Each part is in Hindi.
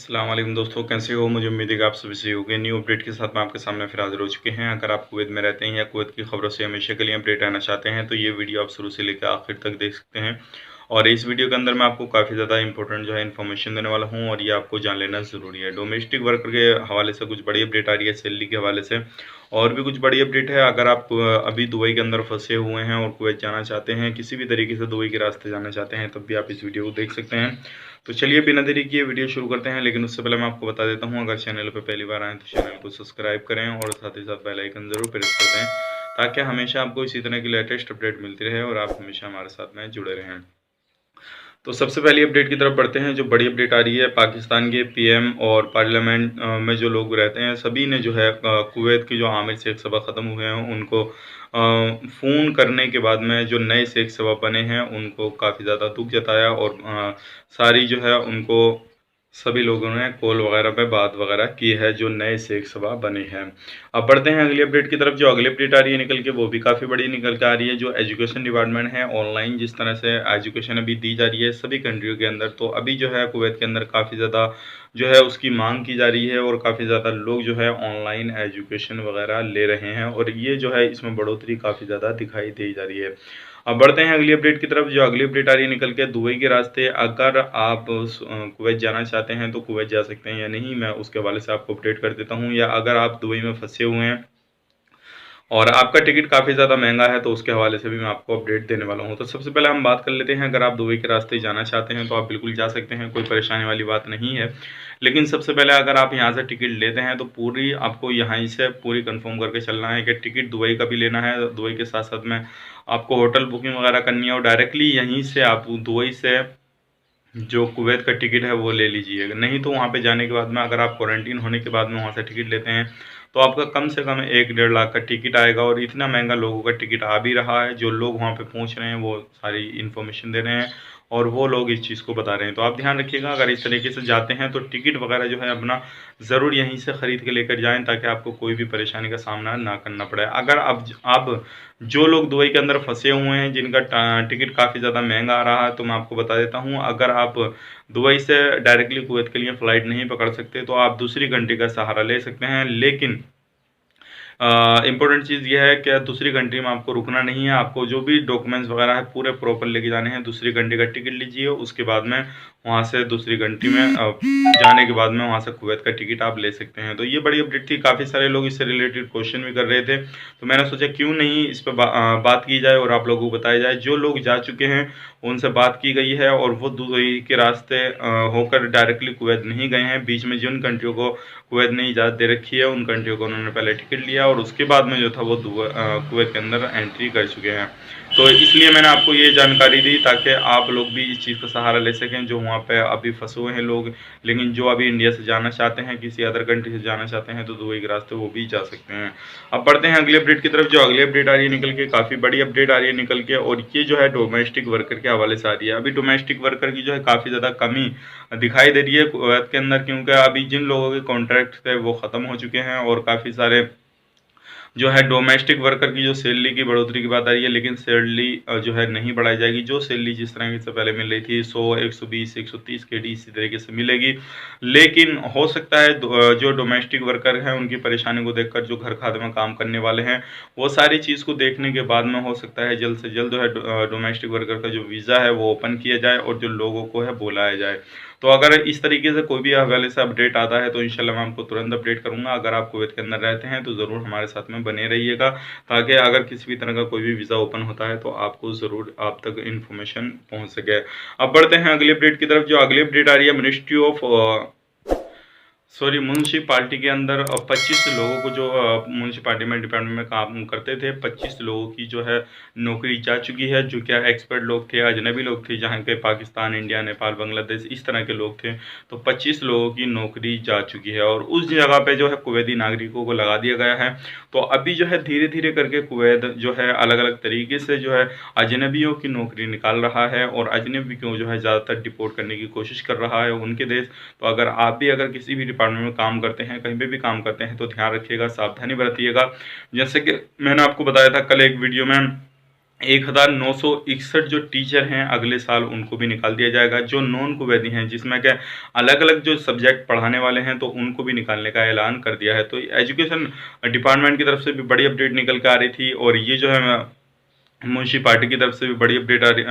अस्सलाम वालेकुम दोस्तों, कैसे हो? मुझे उम्मीद है कि आप सभी सही होंगे। न्यू अपडेट के साथ मैं आपके सामने फिर हाज़िर हो चुके हैं। अगर आप कुवैत में रहते हैं या कुवैत की खबरों से हमेशा के लिए अपडेट रहना चाहते हैं, तो ये वीडियो आप शुरू से लेकर आखिर तक देख सकते हैं। और इस वीडियो के अंदर मैं आपको काफ़ी ज़्यादा इंपॉर्टेंट जो है इन्फॉर्मेशन देने वाला हूँ और ये आपको जान लेना ज़रूरी है। डोमेस्टिक वर्कर के हवाले से कुछ बड़ी अपडेट आ रही है, सैलरी के हवाले से और भी कुछ बड़ी अपडेट है। अगर आप अभी दुबई के अंदर फंसे हुए हैं और कुवैत जाना चाहते हैं, किसी भी तरीके से दुबई के रास्ते जाना चाहते हैं, तब भी आप इस वीडियो को देख सकते हैं। तो चलिए बिना देरी किए वीडियो शुरू करते हैं, लेकिन उससे पहले मैं आपको बता देता हूं, अगर चैनल पर पहली बार आएँ तो चैनल को सब्सक्राइब करें और साथ ही साथ बेल आइकन ज़रूर प्रेस कर दें, ताकि हमेशा आपको इसी तरह की लेटेस्ट अपडेट मिलती रहे और आप हमेशा हमारे साथ में जुड़े रहें। तो सबसे पहली अपडेट की तरफ बढ़ते हैं। जो बड़ी अपडेट आ रही है, पाकिस्तान के पीएम और पार्लियामेंट में जो लोग रहते हैं, सभी ने जो है कुवैत की जो आमिर शेख सभा ख़त्म हुए हैं उनको फ़ोन करने के बाद में जो नए शेख सभा बने हैं उनको काफ़ी ज़्यादा दुख जताया और सारी जो है उनको सभी लोगों ने कॉल वगैरह पे बात वगैरह की है, जो नए शेख सभा बने हैं। अब बढ़ते हैं अगली अपडेट की तरफ। जो अगली अपडेट आ रही है निकल के, वो भी काफ़ी बड़ी निकल के आ रही है। जो एजुकेशन डिपार्टमेंट है, ऑनलाइन जिस तरह से एजुकेशन अभी दी जा रही है सभी कंट्रियों के अंदर, तो अभी जो है कुवैत के अंदर काफ़ी ज़्यादा जो है उसकी मांग की जा रही है और काफ़ी ज़्यादा लोग जो है ऑनलाइन एजुकेशन वगैरह ले रहे हैं और ये जो है इसमें बढ़ोतरी काफ़ी ज़्यादा दिखाई दी जा रही है। अब बढ़ते हैं अगली अपडेट की तरफ। जो अगली अपडेट आ रही है निकल के, दुबई के रास्ते अगर आप कुवैत जाना चाहते हैं तो कुवैत जा सकते हैं या नहीं, मैं उसके हवाले से आपको अपडेट कर देता हूं। या अगर आप दुबई में फंसे हुए हैं और आपका टिकट काफ़ी ज़्यादा महंगा है, तो उसके हवाले से भी मैं आपको अपडेट देने वाला हूं। तो सबसे पहले हम बात कर लेते हैं, अगर आप दुबई के रास्ते जाना चाहते हैं तो आप बिल्कुल जा सकते हैं, कोई परेशानी वाली बात नहीं है। लेकिन सबसे पहले अगर आप यहाँ से टिकट लेते हैं तो पूरी आपको यहाँ से पूरी कंफर्म करके चलना है कि टिकट दुबई का भी लेना है, दुबई के साथ साथ में आपको होटल बुकिंग वगैरह करनी है और डायरेक्टली यहीं से आप दुबई से जो कुवैत का टिकट है वो ले लीजिएगा। नहीं तो वहाँ पे जाने के बाद में अगर आप क्वारंटीन होने के बाद में वहाँ से टिकट लेते हैं तो आपका कम से कम 1-1.5 लाख का टिकट आएगा और इतना महंगा लोगों का टिकट आ भी रहा है। जो लोग वहाँ पे पहुँच रहे हैं वो सारी इन्फॉर्मेशन दे रहे हैं और वो लोग इस चीज़ को बता रहे हैं। तो आप ध्यान रखिएगा, अगर इस तरीके से जाते हैं तो टिकट वगैरह जो है अपना ज़रूर यहीं से ख़रीद के लेकर जाएँ, ताकि आपको कोई भी परेशानी का सामना ना करना पड़े। अगर आप जो लोग दुबई के अंदर फंसे हुए हैं जिनका टिकट काफ़ी ज़्यादा महंगा आ रहा है, तो मैं आपको बता देता हूँ, अगर आप दुबई से डायरेक्टली कुवैत के लिए फ़्लाइट नहीं पकड़ सकते तो आप दूसरी कंट्री का सहारा ले सकते हैं। लेकिन इम्पोर्टेंट चीज़ ये है कि दूसरी कंट्री में आपको रुकना नहीं है। आपको जो भी डॉक्यूमेंट्स वगैरह है पूरे प्रॉपर लेके जाने हैं। दूसरी कंट्री का टिकट लीजिए, उसके बाद में वहाँ से दूसरी कंट्री में जाने के बाद में वहाँ से कुवैत का टिकट आप ले सकते हैं। तो ये बड़ी अपडेट थी। काफ़ी सारे लोग इससे रिलेटेड क्वेश्चन भी कर रहे थे, तो मैंने सोचा क्यों नहीं इस पर बात की जाए और आप लोगों को बताया जाए। जो लोग जा चुके हैं उनसे बात की गई है और वो दुबई के रास्ते होकर डायरेक्टली कुवैत नहीं गए हैं। बीच में जिन कंट्रियों को कुवैत ने इजाज़त दे रखी है उन कंट्रियों को उन्होंने पहले टिकट लिया और उसके बाद में जो था वो कुवैत के अंदर एंट्री कर चुके हैं। तो इसलिए मैंने आपको ये जानकारी दी ताकि आप लोग भी इस चीज़ का सहारा ले सकें, जो वहाँ पे अभी फंसे हुए हैं लोग। लेकिन जो अभी इंडिया से जाना चाहते हैं, किसी अदर कंट्री से जाना चाहते हैं, तो दुबई के रास्ते वो भी जा सकते हैं। अब बढ़ते हैं अगली अपडेट की तरफ। जो अगली अपडेट आ रही है निकल के, काफ़ी बड़ी अपडेट आ रही है निकल के और ये जो है डोमेस्टिक वर्कर के हवाले से आ रही है। अभी डोमेस्टिक वर्कर की जो है काफ़ी ज़्यादा कमी दिखाई दे रही है कुवैत के अंदर, क्योंकि अभी जिन लोगों के कॉन्ट्रैक्ट थे वो ख़त्म हो चुके हैं और काफ़ी सारे जो है डोमेस्टिक वर्कर की जो सैलरी की बढ़ोतरी की बात आ रही है, लेकिन सैलरी जो है नहीं बढ़ाई जाएगी। जो सैलरी जिस तरह से पहले मिल रही थी 100, 120, 130 केडी इसी तरीके से मिलेगी। लेकिन हो सकता है जो डोमेस्टिक वर्कर हैं उनकी परेशानी को देखकर जो घर खाते में काम करने वाले हैं वो सारी चीज़ को देखने के बाद में हो सकता है जल्द से जल्द जो है डोमेस्टिक वर्कर का जो वीज़ा है वो ओपन किया जाए और जो लोगों को है बुलाया जाए। तो अगर इस तरीके से कोई भी हवाले से अपडेट आता है तो इंशाल्लाह मैं आपको तुरंत अपडेट करूंगा। अगर आप कुवैत के अंदर रहते हैं तो ज़रूर हमारे साथ में बने रहिएगा, ताकि अगर किसी भी तरह का कोई भी वीज़ा ओपन होता है तो आपको ज़रूर आप तक इन्फॉर्मेशन पहुंच सके। अब बढ़ते हैं अगली अपडेट की तरफ। जो अगली अपडेट आ रही है, मिनिस्ट्री ऑफ म्यूनसिपाल्टी के अंदर 25 लोगों को जो म्यूनसिपाल्टी में डिपार्टमेंट में काम करते थे, 25 लोगों की जो है नौकरी जा चुकी है। जो क्या एक्सपर्ट लोग थे, अजनबी लोग थे, जहाँ के पाकिस्तान, इंडिया, नेपाल, बांग्लादेश इस तरह के लोग थे, तो 25 लोगों की नौकरी जा चुकी है और उस जगह पे जो है कुवैती नागरिकों को लगा दिया गया है। तो अभी जो है धीरे धीरे करके कुवैत जो है अलग अलग तरीके से जो है अजनबियों की नौकरी निकाल रहा है और अजनबी को जो है ज़्यादातर डिपोर्ट करने की कोशिश कर रहा है उनके देश। तो अगर आप भी अगर किसी भी डिपार्टमेंट में काम करते हैं, कहीं पे भी काम करते हैं, तो ध्यान रखिएगा, सावधानी बरतिएगा। जैसे कि मैंने आपको बताया था कल एक वीडियो में, 1961 जो टीचर हैं अगले साल उनको भी निकाल दिया जाएगा। जो नॉन कुवैती हैं जिसमें क्या अलग अलग जो सब्जेक्ट पढ़ाने वाले हैं तो उनको भी निकालने का ऐलान कर दिया है। तो एजुकेशन डिपार्टमेंट की तरफ से भी बड़ी अपडेट निकल के आ रही थी, और ये जो है म्यूनसिपालिटी की तरफ से भी बड़ी अपडेट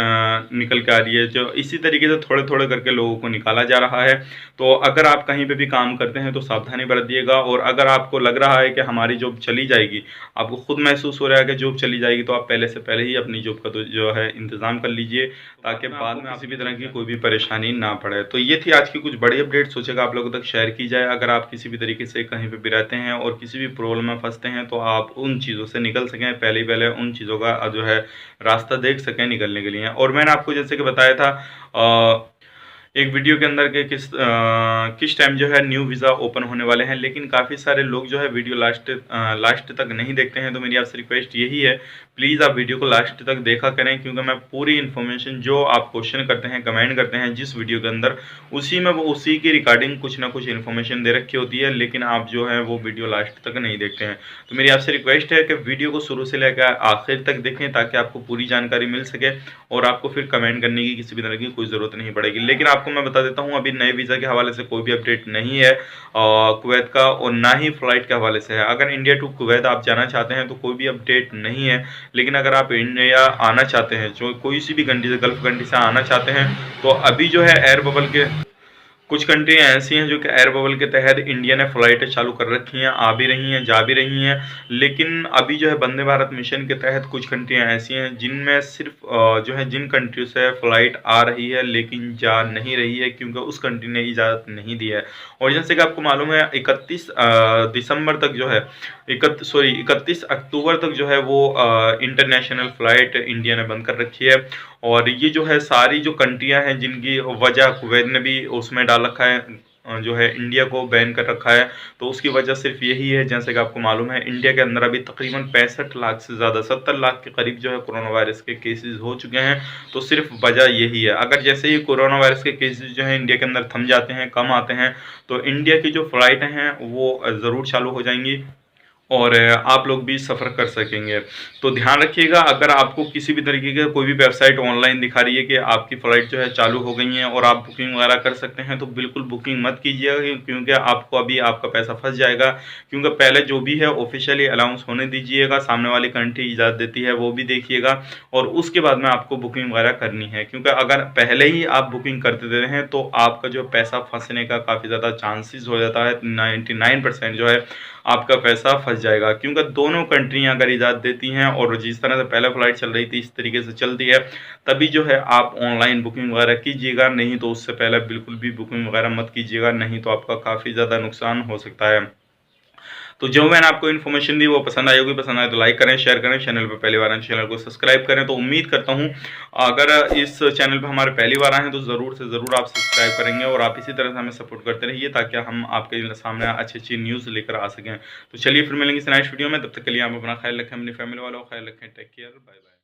निकल के आ रही है। जो इसी तरीके से थोड़े थोड़े करके लोगों को निकाला जा रहा है। तो अगर आप कहीं पे भी काम करते हैं तो सावधानी बरतिएगा, और अगर आपको लग रहा है कि हमारी जॉब चली जाएगी, आपको खुद महसूस हो रहा है कि जॉब चली जाएगी, तो आप पहले से पहले ही अपनी जॉब का तो जो है इंतज़ाम कर लीजिए, ताकि बाद में किसी भी तरह की कोई भी परेशानी ना पड़े। तो ये थी आज की कुछ बड़ी अपडेट, सोचेगा आप लोगों तक शेयर की जाए। अगर आप किसी भी तरीके से कहीं पे भी रहते हैं और किसी भी प्रॉब्लम में फंसते हैं तो आप उन चीज़ों से निकल सकें, पहले ही पहले उन चीज़ों का जो है रास्ता देख सकें निकलने के लिए। और मैंने आपको जैसे कि बताया था एक वीडियो के अंदर के किस टाइम जो है न्यू वीज़ा ओपन होने वाले हैं, लेकिन काफ़ी सारे लोग जो है वीडियो लास्ट तक नहीं देखते हैं। तो मेरी आपसे रिक्वेस्ट यही है, प्लीज़ आप वीडियो को लास्ट तक देखा करें, क्योंकि मैं पूरी इन्फॉर्मेशन जो आप क्वेश्चन करते हैं, कमेंट करते हैं जिस वीडियो के अंदर, उसी में वो उसी की रिगार्डिंग कुछ ना कुछ इन्फॉर्मेशन दे रखी होती है, लेकिन आप जो है वो वीडियो लास्ट तक नहीं देखते हैं। तो मेरी आपसे रिक्वेस्ट है कि वीडियो को शुरू से लेकर आखिर तक देखें, ताकि आपको पूरी जानकारी मिल सके और आपको फिर कमेंट करने की किसी भी तरह की कोई ज़रूरत नहीं पड़ेगी। लेकिन आपको मैं बता देता हूँ, अभी नए वीज़ा के हवाले से कोई भी अपडेट नहीं है कुवैत का, और ना ही फ़्लाइट के हवाले से है। अगर इंडिया टू कुवैत आप जाना चाहते हैं तो कोई भी अपडेट नहीं है, लेकिन अगर आप इंडिया आना चाहते हैं, जो कोई सी भी कंट्री से, गल्फ़ कंट्री से आना चाहते हैं, तो अभी जो है एयर बबल के कुछ कंट्रियाँ ऐसी हैं जो कि एयर बबल के तहत इंडिया ने फ़्लाइटें चालू कर रखी हैं, आ भी रही हैं, जा भी रही हैं। लेकिन अभी जो है वंदे भारत मिशन के तहत कुछ कंट्रियाँ ऐसी हैं जिनमें सिर्फ जो है जिन कंट्रियों से फ़्लाइट आ रही है लेकिन जा नहीं रही है, क्योंकि उस कंट्री ने इजाज़त नहीं दी है। और जैसे कि आपको मालूम है 31 दिसंबर तक जो है 31 अक्टूबर तक जो है वो इंटरनेशनल फ़्लाइट इंडिया ने बंद कर रखी है। और ये जो है सारी जो कंट्रियां हैं जिनकी वजह कुवैत ने भी उसमें डाल रखा है, जो है इंडिया को बैन कर रखा है, तो उसकी वजह सिर्फ यही है। जैसे कि आपको मालूम है इंडिया के अंदर अभी तकरीबन 65 लाख से ज़्यादा 70 लाख के करीब जो है कोरोना वायरस के केसेस हो चुके हैं। तो सिर्फ वजह यही है। अगर जैसे ही कोरोना वायरस के केसेस जो है इंडिया के अंदर थम जाते हैं, कम आते हैं, तो इंडिया की जो फ़्लाइटें हैं वो ज़रूर चालू हो जाएंगी और आप लोग भी सफ़र कर सकेंगे। तो ध्यान रखिएगा, अगर आपको किसी भी तरीके का कोई भी वेबसाइट ऑनलाइन दिखा रही है कि आपकी फ़्लाइट जो है चालू हो गई है और आप बुकिंग वगैरह कर सकते हैं, तो बिल्कुल बुकिंग मत कीजिएगा, क्योंकि आपको अभी आपका पैसा फंस जाएगा। क्योंकि पहले जो भी है ऑफिशियली अनाउंस होने दीजिएगा, सामने वाली कंट्री इजाज़त देती है वो भी देखिएगा, और उसके बाद में आपको बुकिंग वगैरह करनी है। क्योंकि अगर पहले ही आप बुकिंग करते दे रहे हैं तो आपका जो पैसा फंसने का काफ़ी ज़्यादा चांसेस हो जाता है, 99% जो है आपका पैसा फंस जाएगा। क्योंकि दोनों कंट्रियां अगर इजाज़त देती हैं और जिस तरह से पहले फ़्लाइट चल रही थी इस तरीके से चलती है, तभी जो है आप ऑनलाइन बुकिंग वगैरह कीजिएगा, नहीं तो उससे पहले बिल्कुल भी बुकिंग वगैरह मत कीजिएगा, नहीं तो आपका काफ़ी ज़्यादा नुकसान हो सकता है। तो जो मैंने आपको इन्फॉर्मेशन दी वो पसंद आई होगी, पसंद आए तो लाइक करें, शेयर करें, चैनल पर पहली बार आए चैनल को सब्सक्राइब करें। तो उम्मीद करता हूँ अगर इस चैनल पर हमारे पहली बार आए हैं तो ज़रूर से ज़रूर आप सब्सक्राइब करेंगे, और आप इसी तरह से हमें सपोर्ट करते रहिए, ताकि हम आपके सामने अच्छी अच्छी न्यूज़ लेकर आ सकें। तो चलिए फिर मिलेंगे इस नेक्स्ट वीडियो में, तब तक के लिए आप अपना ख्याल रखें, अपनी फैमिली वालों का ख्याल रखें। Take care, bye bye.